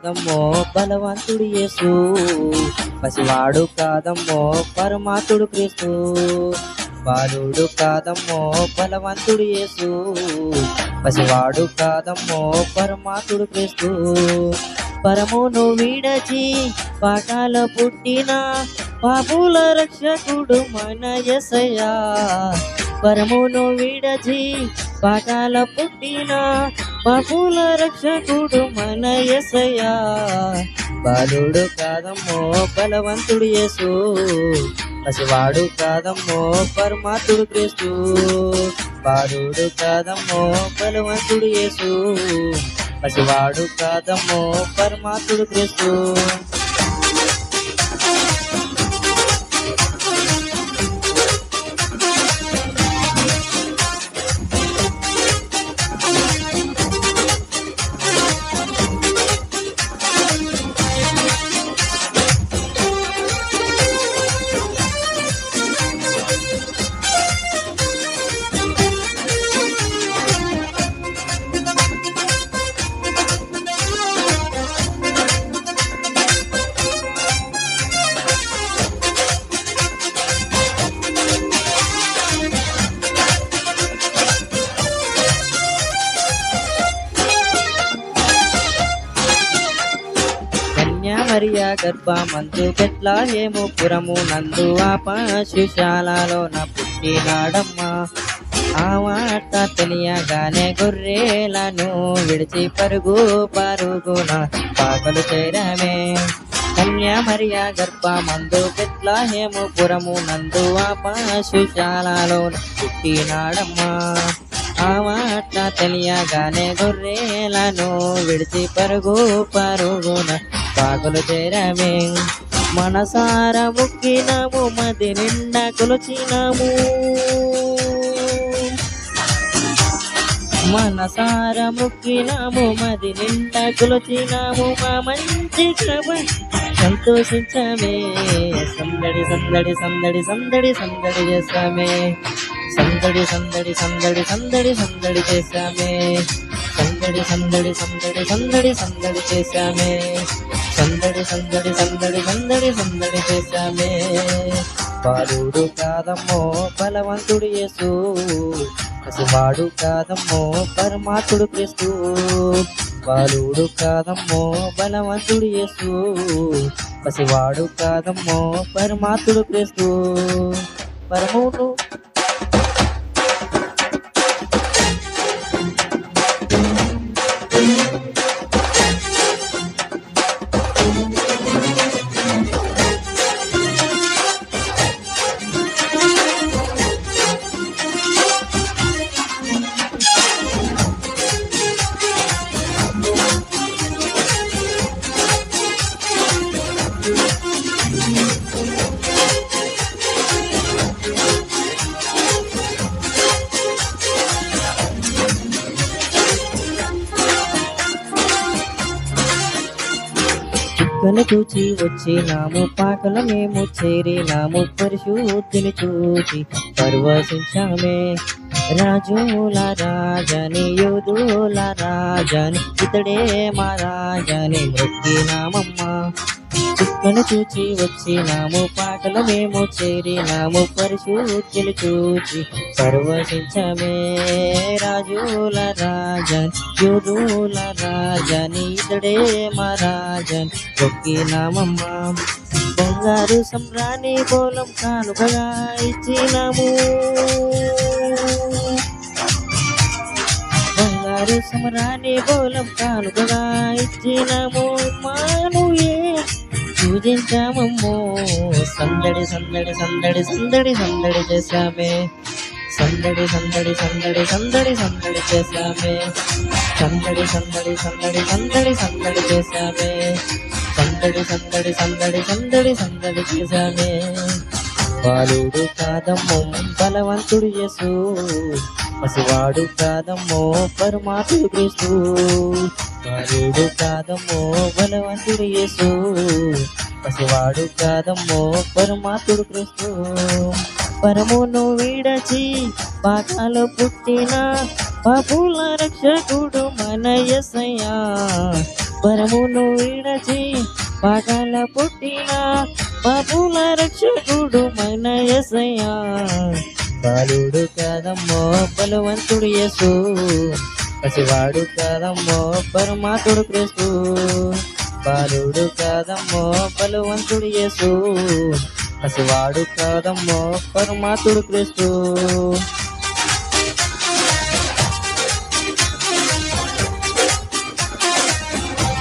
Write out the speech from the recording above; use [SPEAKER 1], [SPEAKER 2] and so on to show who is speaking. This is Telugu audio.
[SPEAKER 1] కాదమ్మో బలవంతుడు యేసు, పసివాడు కాదమ్మో పరమాత్ముడు క్రీస్తు. బాలుడు కాదమ్మో బలవంతుడు యేసు, పసివాడు కాదమ్మో పరమాత్ముడు క్రీస్తు. పరమును విడచి పాకాల పుట్టిన పాపుల రక్షకుడు మన యేసయ్యా. పరమును విడచి పాకాల పుట్టిన పాపుల రక్షకుడు మన యేసయ్యా. బాలుడు కాదమ్మో బలవంతుడు యేసు, పసివాడు కాదమ్మో పరమాత్ముడు క్రీస్తు. బాలుడు కాదమ్మో బలవంతుడు యేసు, పసివాడు కాదమ్మో పరమాత్ముడు క్రీస్తు. మరియ గర్భమందు బెత్లెహేము పురము నందు ఆ పశుశాలలో పుట్టినాడమ్మా. ఆ వార్త తెలియగానే గొర్రెలను విడిచి పరుగున పాకలు చేరామే. కన్యా మరియ గర్భమందు బెత్లెహేము పురము నందు ఆ పశుశాలలో పుట్టినాడమ్మా. ఆ వార్త తెలియగానే గొర్రెలను విడిచి పరుగున పాకులు చేరామే. మనసార ముక్కినాము, మది నిండా కొలిచినాము. మనసార ముక్కినాము, మది నిండా కొలిచినాము. మా మంచి కృప సంతోషించామే. సందడి సందడి సందడి సందడి సందడి చేస్తామే. సందడి సందడి సందడి సందడి సందడి చేశామే. సందడి సందడి సందడి సందడి సందడి చేశామే. సందడి సందడి సందడి సందడి సందడి చేశామే. బాలుడు కాదమ్మో బలవంతుడు యేసు, పసివాడు కాదమ్మో పరమాత్ముడు క్రీస్తు. బాలుడు కాదమ్మో బలవంతుడు యేసు, పసివాడు కాదమ్మో పరమాత్ముడు క్రీస్తు. పరమును చుక్కలు చూచి వచ్చినాము, పాకల మేము చేరినాము. పరిశుద్ధిని చూచి పరవశించామే. రాజుల రాజని యోధుల రాజని ఇతడే మా రాజని మొక్కినామమ్మా. చుక్కలు చూచి వచ్చినాము, పాకల మేము చేరినాము. పరిశుద్ధిని చూచి పరవశించామే. రాజుల రాజని యోధుల రాజని ఇతడే మా రాజని మొక్కినామమ్మా. బంగారు సంబ్రాణి బోలం కానుకగా ఇచ్చినాము. బంగారు సంబ్రాణి బోలం కానుకగా ఇచ్చినాము. మానుయే పూజించామమ్మో. సందడి సందడి సందడి సందడి సందడి చేశామే. సందడి సందడి సందడి సందడి సందడి చేశామే. సందడి సందడి సందడి సందడి సందడి చేశామే. సందడి సందడి సందడి సందడి సందడి చేశామే. బాలుడు కాదమ్మో బలవంతుడు యేసు, పసివాడు కాదమ్మో పరమాత్ముడు క్రీస్తు. బాలుడు కాదమ్మో బలవంతుడు యేసు, పసివాడు కాదమ్మో పరమాత్ముడు క్రీస్తు. పరమును విడచి పాకాలు పుట్టిన పాపుల రక్షకుడు మన యేసయ్యా. పరమును విడచి పాకాల పుట్టిన పాపుల రక్షకుడు మన యేసయ్యా. బాలుడు కాదమ్మో బలవంతుడు యేసు, పసివాడు కాదమ్మో పరమాత్ముడు క్రీస్తు. బాలుడు కాదమ్మో బలవంతుడు యేసు, పసివాడు కాదమ్మో పరమాత్ముడు క్రీస్తు.